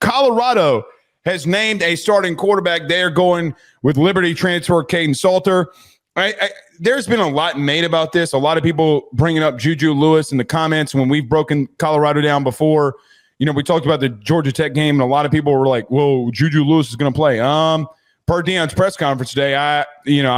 Colorado has named a starting quarterback. They're going with Liberty transfer Kaidon Salter. There's been a lot made about this. A lot of people bringing up Juju Lewis in the comments when we've broken Colorado down before. We talked about the Georgia Tech game, and a lot of people were like, whoa, Juju Lewis is going to play. Per Deion's press conference today, I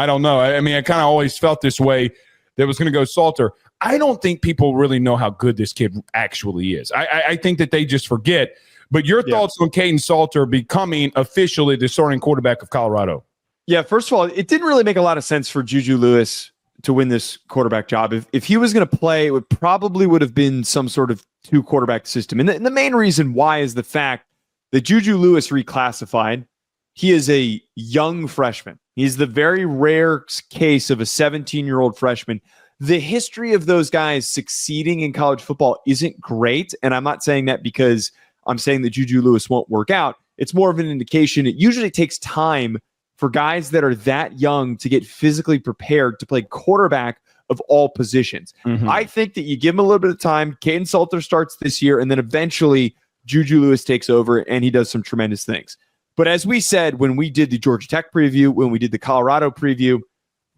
don't know. I kind of always felt this way that it was going to go Salter. I don't think people really know how good this kid actually is. I think that they just forget. But your thoughts on Kaidon Salter becoming officially the starting quarterback of Colorado? Yeah, first of all, it didn't really make a lot of sense for Juju Lewis to win this quarterback job. If he was going to play, it would have been some sort of 2-quarterback system. And the main reason why is the fact that Juju Lewis reclassified. He is a young freshman. He's the very rare case of a 17-year-old freshman. The history of those guys succeeding in college football isn't great. And I'm not saying that because I'm saying that Juju Lewis won't work out. It's more of an indication. It usually takes time for guys that are that young to get physically prepared to play quarterback of all positions. Mm-hmm. I think that you give him a little bit of time. Kaidon Salter starts this year, and then eventually Juju Lewis takes over, and he does some tremendous things. But as we said, when we did the Georgia Tech preview, when we did the Colorado preview,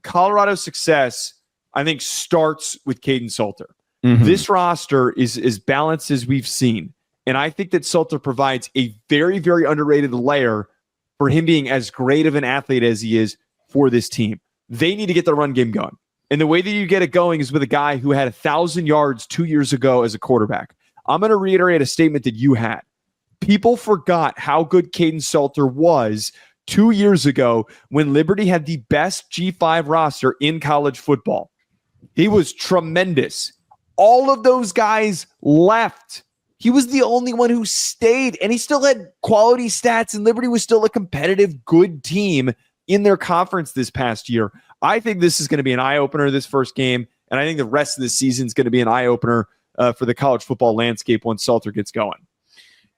Colorado's success, I think, starts with Kaidon Salter. Mm-hmm. This roster is as balanced as we've seen. And I think that Salter provides a very, very underrated layer for him being as great of an athlete as he is for this team. They need to get the run game going. And the way that you get it going is with a guy who had 1,000 yards 2 years ago as a quarterback. I'm going to reiterate a statement that you had. People forgot how good Kaidon Salter was 2 years ago when Liberty had the best G5 roster in college football. He was tremendous. All of those guys left. He was the only one who stayed, and he still had quality stats, and Liberty was still a competitive, good team in their conference this past year. I think this is going to be an eye-opener this first game, and I think the rest of the season is going to be an eye-opener for the college football landscape once Salter gets going.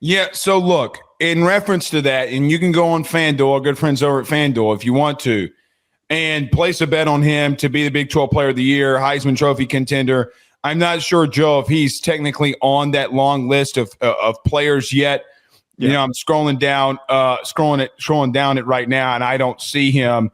Yeah, so look, in reference to that, and you can go on FanDuel, our good friends over at FanDuel, if you want to, and place a bet on him to be the Big 12 Player of the Year, Heisman Trophy contender. I'm not sure, Joe, if he's technically on that long list of players yet. Yeah. I'm scrolling down it right now, and I don't see him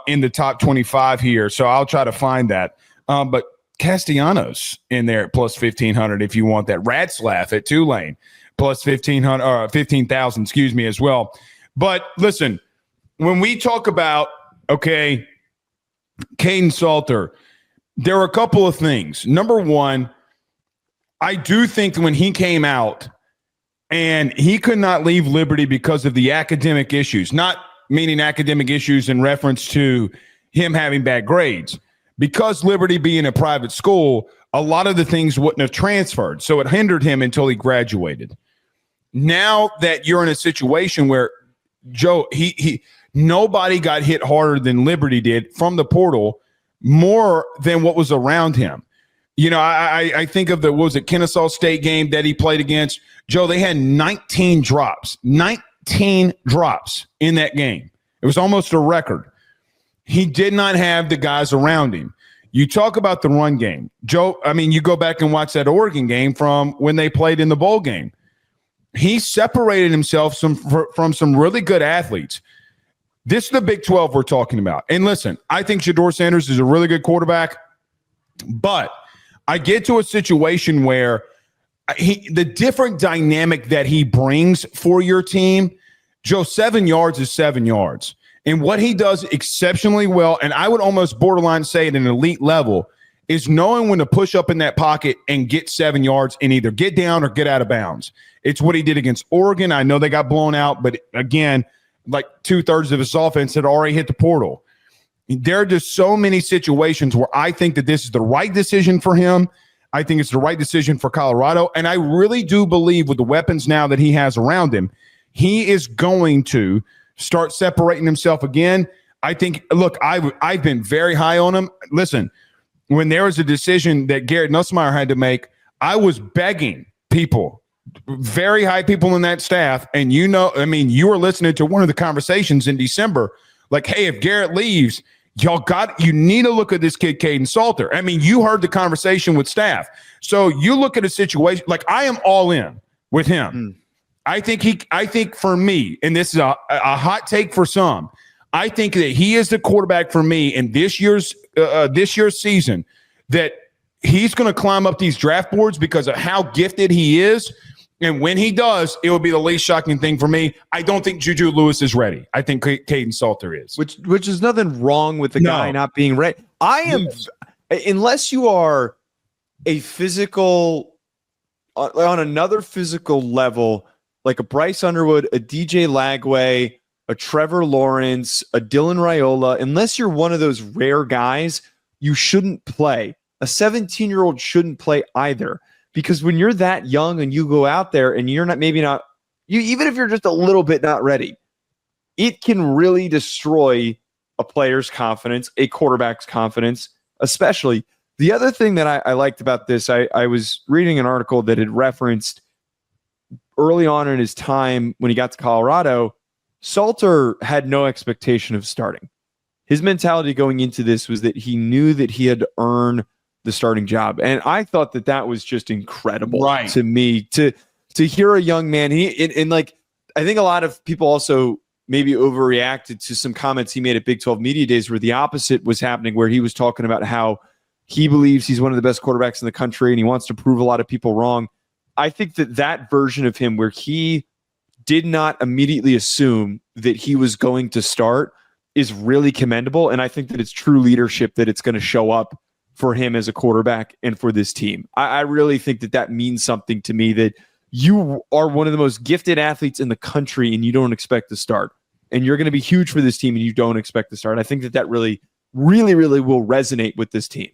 in the top 25 here. So I'll try to find that. But Castellanos in there at plus 1,500 if you want that. Ratslaff at Tulane plus 15,000, as well. But listen, when we talk about Kaidon Salter, there are a couple of things. Number one, I do think when he came out and he could not leave Liberty because of the academic issues, not meaning academic issues in reference to him having bad grades. Because Liberty being a private school, a lot of the things wouldn't have transferred. So it hindered him until he graduated. Now that you're in a situation where, Joe, nobody got hit harder than Liberty did from the portal, more than what was around him. I think of the Kennesaw State game that he played against. Joe, they had 19 drops in that game. It was almost a record. He did not have the guys around him. You talk about the run game. Joe, you go back and watch that Oregon game from when they played in the bowl game. He separated himself from some really good athletes. This is the Big 12 we're talking about. And listen, I think Shedeur Sanders is a really good quarterback, but I get to a situation where the different dynamic that he brings for your team, Joe, 7 yards is 7 yards. And what he does exceptionally well, and I would almost borderline say at an elite level, is knowing when to push up in that pocket and get 7 yards and either get down or get out of bounds. It's what he did against Oregon. I know they got blown out, but again, like 2/3 of his offense had already hit the portal. There are just so many situations where I think that this is the right decision for him. I think it's the right decision for Colorado. And I really do believe with the weapons now that he has around him, he is going to start separating himself again. I think, look, I've been very high on him. Listen, when there was a decision that Garrett Nussmeier had to make, I was begging people, very high people in that staff, and you were listening to one of the conversations in December, like, hey, if Garrett leaves, you need to look at this kid, Kaidon Salter. You heard the conversation with staff. So you look at a situation, like I am all in with him. I think for me, and this is a hot take for some, I think that he is the quarterback for me in this year's season, that he's going to climb up these draft boards because of how gifted he is. And when he does, it will be the least shocking thing for me. I don't think Juju Lewis is ready. I think Kaidon Salter is. Which is nothing wrong with the guy not being ready. I am, unless you are a physical, on another physical level, like a Bryce Underwood, a DJ Lagway, a Trevor Lawrence, a Dylan Raiola, unless you're one of those rare guys, you shouldn't play. A 17-year-old shouldn't play either. Because when you're that young and you go out there and you're not, even if you're just a little bit not ready, it can really destroy a player's confidence, a quarterback's confidence, especially. The other thing that I liked about this, I was reading an article that had referenced early on in his time when he got to Colorado, Salter had no expectation of starting. His mentality going into this was that he knew that he had to earn the starting job. And I thought that was just incredible to me to hear a young man. I think a lot of people also maybe overreacted to some comments he made at Big 12 Media Days where the opposite was happening, where he was talking about how he believes he's one of the best quarterbacks in the country and he wants to prove a lot of people wrong. I think that version of him where he did not immediately assume that he was going to start is really commendable. And I think that it's true leadership that it's going to show up for him as a quarterback and for this team. I really think that means something to me, that you are one of the most gifted athletes in the country and you don't expect to start. And you're going to be huge for this team and you don't expect to start. I think that really, really, really will resonate with this team.